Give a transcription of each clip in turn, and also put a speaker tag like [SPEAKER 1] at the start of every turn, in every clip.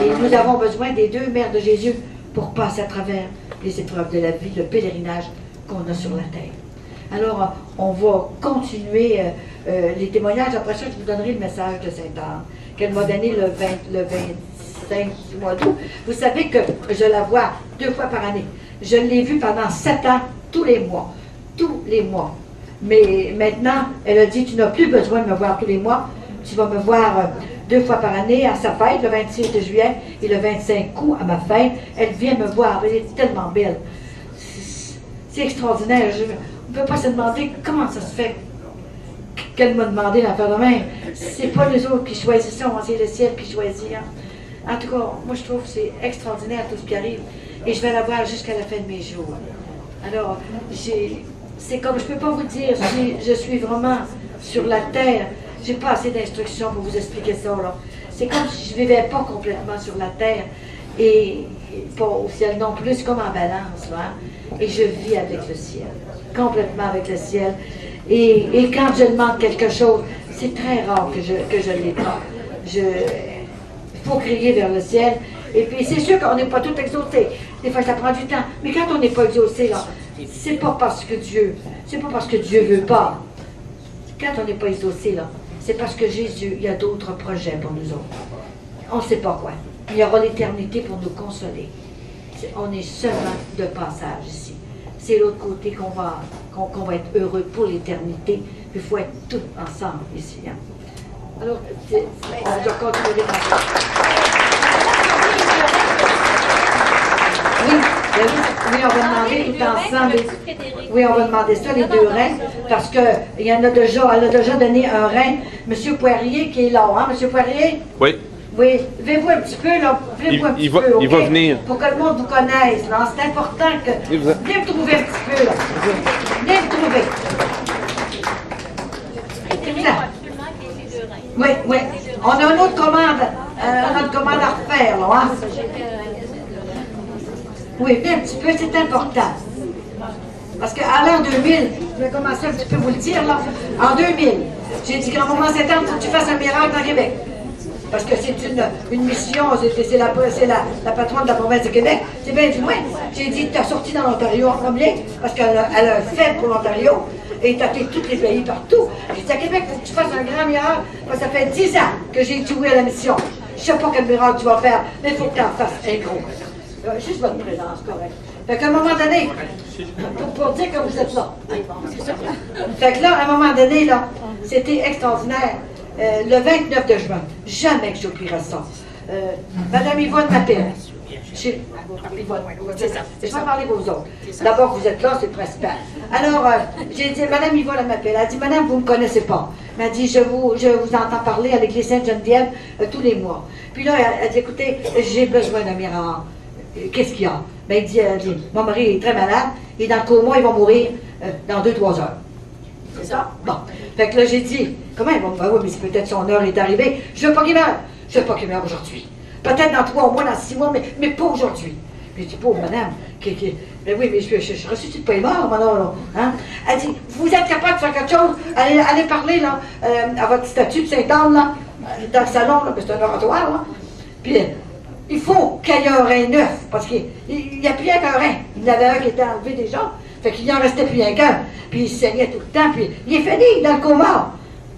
[SPEAKER 1] Et nous avons besoin des deux mères de Jésus pour passer à travers les épreuves de la vie, le pèlerinage qu'on a sur la terre. Alors, on va continuer les témoignages. Après ça, je vous donnerai le message de Sainte-Anne, qu'elle m'a donné le 25 du mois d'août. Vous savez que je la vois 2 fois par année. Je l'ai vue pendant 7 ans, tous les mois. Tous les mois. Mais maintenant, elle a dit, tu n'as plus besoin de me voir tous les mois. Tu vas me voir 2 fois par année à sa fête, le 26 juillet et le 25 août à ma fête. Elle vient me voir. Elle est tellement belle. C'est extraordinaire. On ne peut pas se demander comment ça se fait qu'elle m'a demandé d'en faire de même. C'est pas nous autres qui choisissons, c'est le ciel qui choisit. Hein. En tout cas, moi je trouve que c'est extraordinaire tout ce qui arrive. Et je vais la voir jusqu'à la fin de mes jours. Alors, c'est comme, je ne peux pas vous dire, je suis vraiment sur la terre. J'ai pas assez d'instructions pour vous expliquer ça. C'est comme si je ne vivais pas complètement sur la terre et pas au ciel non plus, c'est comme en balance. Là, hein. Et je vis avec le ciel, complètement avec le ciel. Et quand je demande quelque chose, c'est très rare que je l'ai pas. Il faut crier vers le ciel. Et puis c'est sûr qu'on n'est pas tout exaucé. Des fois ça prend du temps. Mais quand on n'est pas exaucé, là, c'est pas parce que Dieu veut pas. Quand on n'est pas exaucé, là, c'est parce que Jésus, il y a d'autres projets pour nous autres. On ne sait pas quoi. Il y aura l'éternité pour nous consoler. On est seulement de passage ici. C'est l'autre côté qu'on va être heureux pour l'éternité. Il faut être tous ensemble ici. Hein. Alors, on doit continuer dans ça. Oui, on va demander tout ensemble. Oui, on va demander ça, les 2 reins, parce qu'il y en a déjà, elle a déjà donné un rein. Monsieur Poirier qui est là, hein, Monsieur Poirier?
[SPEAKER 2] Oui.
[SPEAKER 1] Oui, levez-vous un petit peu, là. Levez-vous un petit peu,
[SPEAKER 2] il va venir.
[SPEAKER 1] Pour que le monde vous connaisse, là. C'est important que... Venez me trouver un petit peu, là. Venez me trouver. Oui, oui. On a une autre commande à refaire, là, hein. Oui, venez un petit peu, c'est important. Parce qu'à l'an 2000, je vais commencer un petit peu vous le dire, là. En 2000, j'ai dit qu'en moment 7 ans, il faut que tu fasses un miracle dans Québec. Parce que c'est une mission, c'est la patronne de la province de Québec. C'est bien du loin. J'ai dit, tu as sorti dans l'Ontario en premier, parce qu'elle a fait pour l'Ontario, et tu as fait tous les pays partout. J'ai dit, à Québec, il faut que tu fasses un grand miracle, parce que ça fait 10 ans que j'ai échoué à la mission. Je ne sais pas quel miracle tu vas faire, mais il faut que tu en fasses un gros. Juste votre présence, correct. Fait qu'à un moment donné, pour dire que vous êtes là. Fait que là, à un moment donné, là, c'était extraordinaire. Le 29 de juin, jamais que j'oublierai ça. Madame Yvonne m'appelle. Je vais parler vos autres. D'abord, vous êtes là, c'est principal. Alors, j'ai dit, Madame Yvonne m'appelle. Elle a dit, Madame, vous ne me connaissez pas. Elle m'a dit, je vous entends parler à l'église Sainte-Geneviève tous les mois. Puis là, elle dit, écoutez, j'ai besoin d'un miracle. Qu'est-ce qu'il y a? Ben, elle dit, mon mari est très malade, il est dans le coma, il va mourir dans 2-3 heures. C'est ça? Bon. Fait que là, j'ai dit, comment il va me dire? Oui, mais c'est peut-être son heure est arrivée. Je veux pas qu'il meure. Je veux pas qu'il meure aujourd'hui. Peut-être dans 3 mois, dans 6 mois, mais pas aujourd'hui. J'ai dit, pauvre madame, ben oui, mais je ressuscite pas les morts, maintenant, là. Hein? Elle dit, vous êtes capable de faire quelque chose? Allez parler, là, à votre statue de Sainte-Anne, là, dans le salon, là, c'est un oratoire, là. Puis, il faut qu'il y ait un rein neuf, parce qu'il n'y a plus rien qu'un rein. Il y en avait un qui était enlevé déjà. Fait qu'il n'en restait plus rien qu'un. Puis il saignait tout le temps, puis il est fini dans le coma.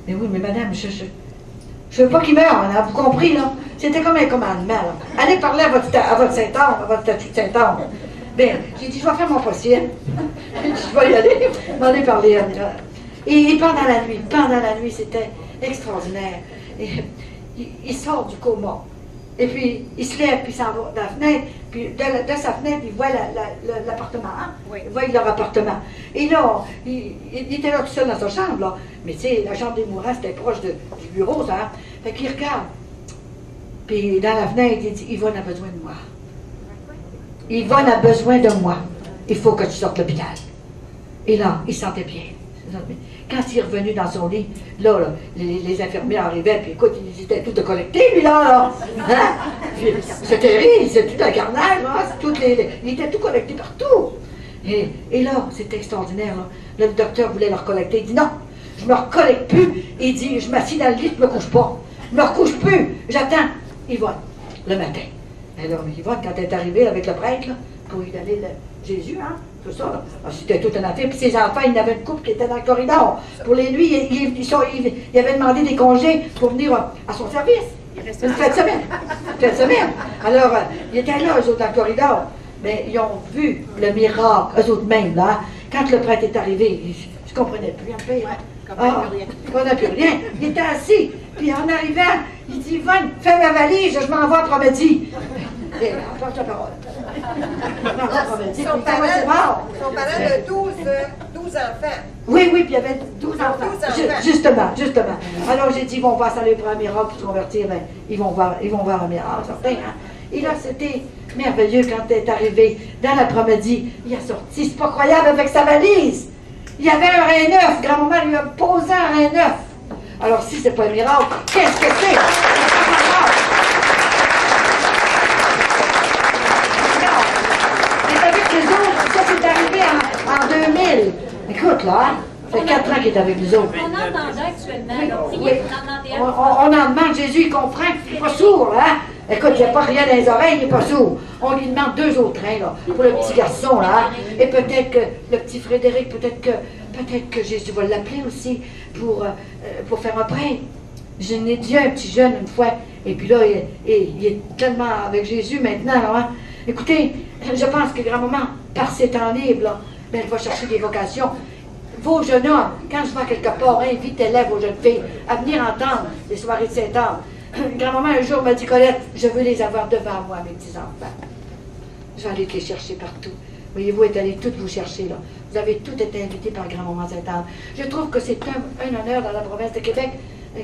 [SPEAKER 1] Mais oui, mais madame, je veux pas qu'il meure, hein, vous compris, là? C'était comme un commandement, là. Allez parler à votre Saint-Anne, à votre statue de Saint-Anne. Bien, j'ai dit, je vais faire mon possible. J'ai dit, je vais y aller. Je vais aller parler. Et pendant la nuit, c'était extraordinaire. Et, il sort du coma. Et puis, il se lève, puis il s'en va dans la fenêtre, puis de sa fenêtre, il voit l'appartement, hein? Oui. Il voit leur appartement. Et là, il était là tout seul dans sa chambre, là. Mais tu sais, la chambre des mourants, c'était proche du bureau, ça. Hein? Fait qu'il regarde. Puis dans la fenêtre, il dit, Yvonne a besoin de moi. Yvonne a besoin de moi. Il faut que tu sortes de l'hôpital. Et là, il sentait bien. Quand il est revenu dans son lit, là, les infirmières arrivaient, puis écoute, ils étaient tous de collectés, lui, là. Hein? C'est terrible, c'est tout un carnage, là. Il était tout collecté partout. Et là, c'était extraordinaire, là. Le docteur voulait le recollecter. Il dit non, je me recollecte plus. Il dit, je m'assis dans le lit, je me couche pas. Je me recouche plus. J'attends. Yvonne. le matin. Alors, Yvonne, quand elle est arrivée avec le prêtre, là, pour lui donner Jésus, hein, tout ça, là, c'était toute une affaire. Puis ses enfants, il y avait une couple qui était dans le corridor. Pour les nuits, il avait demandé des congés pour venir à son service. Une fête de semaine. Alors, ils étaient là, eux autres, dans le corridor. Mais ils ont vu le miracle, eux autres même, là. Quand le prêtre est arrivé, je ne comprenais plus un peu. Je ne comprenais plus rien. Il était assis. Puis en arrivant, il dit, Yvonne, fais ma valise, je m'en vais après-midi. Et apporte la parole.
[SPEAKER 2] Son parent de 12 enfants.
[SPEAKER 1] Oui, puis il y avait 12 enfants. Justement. Alors j'ai dit, ils vont voir ça aller pour un miracle pour se convertir, mais ils vont voir un miracle, certain. Hein? Et là, c'était merveilleux quand elle est arrivée dans l'après-midi. Il a sorti, c'est pas croyable, avec sa valise. Il y avait un rein neuf. Grand-maman lui a posé un rein neuf. Alors si c'est pas un miracle, qu'est-ce que c'est? Ça, c'est arrivé en 2000. Écoute, là, hein, ça fait 4 ans qu'il est avec nous autres.
[SPEAKER 3] On entend actuellement.
[SPEAKER 1] Oui. On en demande, Jésus, il comprend, il n'est pas sourd, hein? Écoute, il n'y a pas rien dans les oreilles, il n'est pas sourd. On lui demande 2 autres trains, là, pour le petit garçon, là. Hein? Et peut-être que le petit Frédéric, peut-être que Jésus va l'appeler aussi pour faire un prêt. J'ai dit un petit jeune une fois, et puis là, il est tellement avec Jésus maintenant, là, hein? Écoutez, je pense que grand-maman, par ses temps libres, là, ben, elle va chercher des vocations. Vos jeunes hommes, quand je vais quelque part, invitez-les, vos jeunes filles, à venir entendre les soirées de Saint-Anne. Grand-maman, un jour, m'a dit, Colette, je veux les avoir devant moi, mes petits-enfants. Je vais aller les chercher partout. Voyez-vous, elle est allée toutes vous chercher, là. Vous avez toutes été invités par grand-maman Saint-Anne. Je trouve que c'est un honneur dans la province de Québec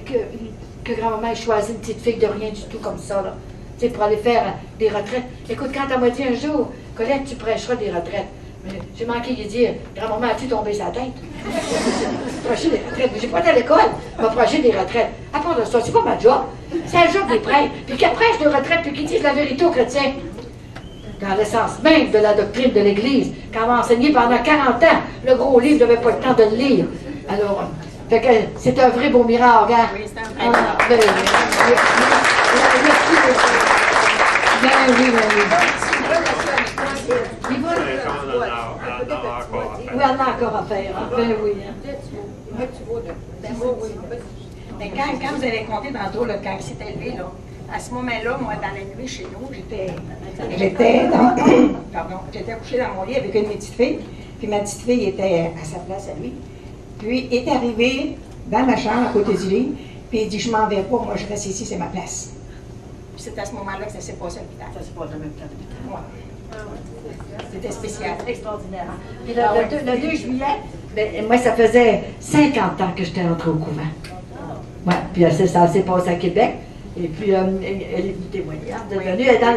[SPEAKER 1] que grand-maman ait choisi une petite fille de rien du tout comme ça, là. Tu sais, pour aller faire des retraites. Écoute, quand elle m'a dit un jour, Colette, tu prêcheras des retraites. Mais j'ai manqué de dire, grand-maman, as-tu tombé sa tête? Prêcher des retraites. J'ai pas été à l'école, m'a prêché des retraites. À part de ça, c'est pas ma job. C'est un job des prêtres. Puis qu'elle prêche des retraites, puis qu'ils disent la vérité aux chrétiens. Dans l'essence même de la doctrine de l'Église, qu'elle m'a enseigné pendant 40 ans, le gros livre, je n'avais pas le temps de le lire. Alors, fait que c'est un vrai beau miracle, hein?
[SPEAKER 2] Oui, c'est un vrai miracle.
[SPEAKER 1] Oui, elle en a encore à faire. Hein? Ben oui.
[SPEAKER 2] Mais quand vous avez compté tantôt, là, quand il s'est élevé, là, à ce moment-là, moi, dans la nuit chez nous, j'étais couchée dans mon lit avec une de mes petites filles. Puis ma petite fille était à sa place à lui. Puis il est arrivé dans ma chambre à côté du lit. Puis il dit, je m'en vais pas, moi je reste ici, c'est ma place. Puis c'est à ce moment-là que ça s'est passé à l'hôpital.
[SPEAKER 1] Ça s'est passé en même temps.
[SPEAKER 2] Ouais. C'était spécial.
[SPEAKER 1] Extraordinaire. Puis le 2 juillet, ben, moi, ça faisait 50 ans que j'étais entrée au couvent. Ouais, puis ça s'est passé à Québec. Et puis, elle est venue témoigner. Elle est dans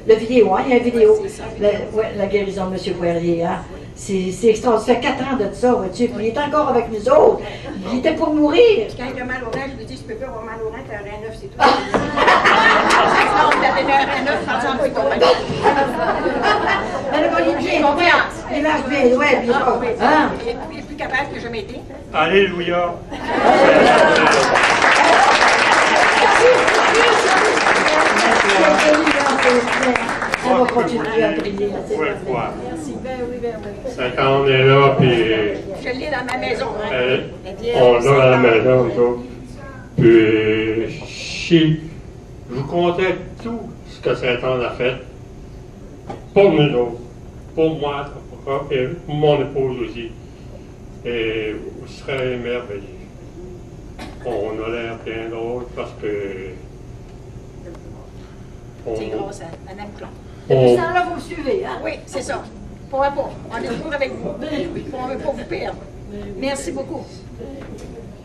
[SPEAKER 1] le vidéo, hein, il y a une vidéo. La guérison de M. Poirier. Hein. C'est extraordinaire. Ça fait 4 ans de ça, vois-tu. Puis il est encore avec nous autres. Il était pour mourir.
[SPEAKER 2] Puis quand il a mal au rein, je lui dis, tu peux plus avoir mal au rein, t'as un rein neuf, c'est tout. Non, il avait un rein neuf, ça va pas.
[SPEAKER 1] Mais il est bien, il marche bien, ouais.
[SPEAKER 2] Il est plus capable que jamais été.
[SPEAKER 4] Alléluia.
[SPEAKER 1] On va continuer à prier.
[SPEAKER 4] Merci. Saint-Anne est là, puis
[SPEAKER 2] Je l'ai dans ma maison.
[SPEAKER 4] on l'a à la maison, nous autres. Puis, je vous comptais tout ce que Saint-Anne a fait pour nous autres, pour moi, et pour mon épouse aussi. Et vous serez merveilleux. On a l'air bien drôle parce que.
[SPEAKER 2] C'est grâce à Mme Clon.
[SPEAKER 1] Depuis ce temps-là, vous me suivez, hein?
[SPEAKER 2] Oui, c'est ça. Pourquoi pas? On est toujours avec vous. On ne veut pas vous perdre. Merci beaucoup.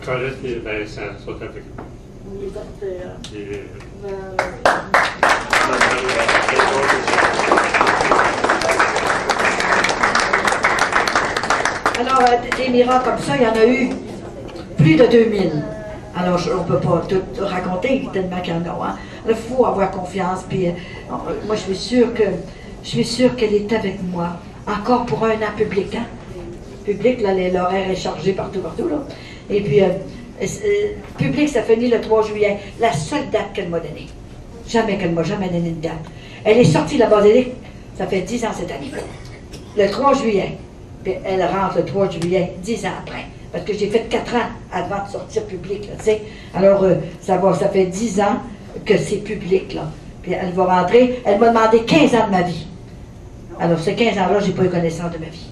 [SPEAKER 4] Colette et Vincent sont avec nous. Et,
[SPEAKER 1] Alors, des miracles comme ça, il y en a eu plus de 2000. Alors, on ne peut pas tout raconter, tellement qu'il y en a. Hein. Il faut avoir confiance. Puis, moi, je suis sûre qu'elle est avec moi. Encore pour un an public. Hein. Public, là, l'horaire est chargé partout, là. Et puis, public, ça finit le 3 juillet. La seule date qu'elle m'a donnée. Jamais qu'elle m'a jamais donné une date. Elle est sortie de la basilique, ça fait 10 ans cette année. Le 3 juillet. Puis elle rentre le 3 juillet, 10 ans après. Parce que j'ai fait 4 ans avant de sortir public, là, tu sais. Alors, ça fait 10 ans que c'est public, là. Puis elle va rentrer, elle m'a demandé 15 ans de ma vie. Alors, ces 15 ans-là, j'ai pas eu connaissance de ma vie.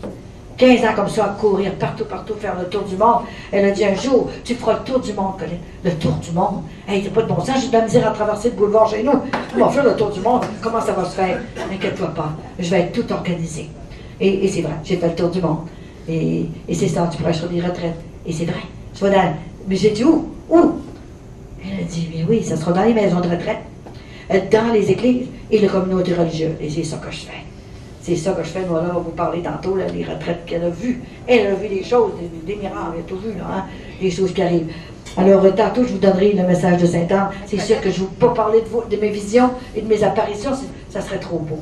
[SPEAKER 1] 15 ans comme ça, à courir partout, faire le tour du monde. Elle a dit un jour, tu feras le tour du monde, Colin. Le tour du monde? Hey, c'est pas de bon sens, j'ai de la misère à traverser le boulevard chez nous. On va faire le tour du monde. Comment ça va se faire? Inquiète-toi pas, je vais être tout organisé. Et c'est vrai, j'ai fait le tour du monde. Et c'est ça, tu prêches sur des retraites. Et c'est vrai. Je vais dans... Mais j'ai dit où? Où? Elle a dit, mais oui, ça sera dans les maisons de retraite, dans les églises et les communautés religieuses. Et c'est ça que je fais. C'est ça que je fais. Moi, là, vous parlez tantôt, là, les retraites qu'elle a vues. Elle a vu des choses, des miracles, elle a tout vu, là, hein, des choses qui arrivent. Alors, tantôt, je vous donnerai le message de Sainte-Anne. C'est sûr que je ne veux pas parler de mes visions et de mes apparitions, ça serait trop beau.